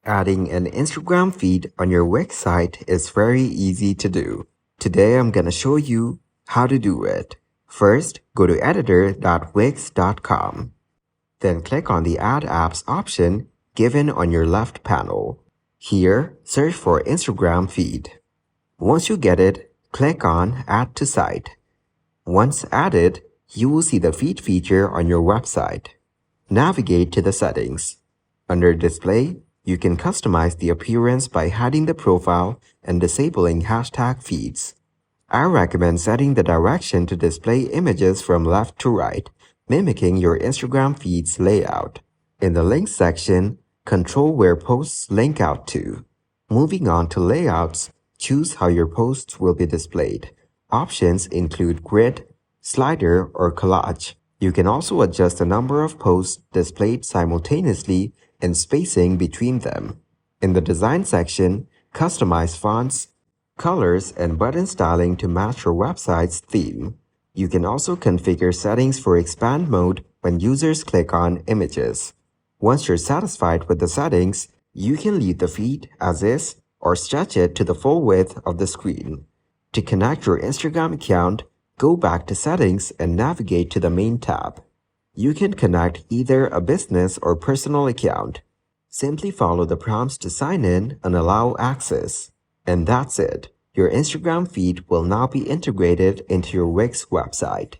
Adding an Instagram feed on your Wix site is very easy to do. Today I'm gonna show you how to do it. First, go to editor.wix.com. Then click on the Add Apps option given on your left panel. Here, search for Instagram feed. Once you get it, click on Add to Site. Once added, you will see the feed feature on your website. Navigate to the settings. Under Display, you can customize the appearance by hiding the profile and disabling hashtag feeds. I recommend setting the direction to display images from left to right, mimicking your Instagram feed's layout. In the Links section, control where posts link out to. Moving on to Layouts, choose how your posts will be displayed. Options include grid, slider, or collage. You can also adjust the number of posts displayed simultaneously and spacing between them. In the Design section, customize fonts, colors, and button styling to match your website's theme. You can also configure settings for expand mode when users click on images. Once you're satisfied with the settings, you can leave the feed as is or stretch it to the full width of the screen. To connect your Instagram account, go back to Settings and navigate to the Main tab. You can connect either a business or personal account. Simply follow the prompts to sign in and allow access. And that's it. Your Instagram feed will now be integrated into your Wix website.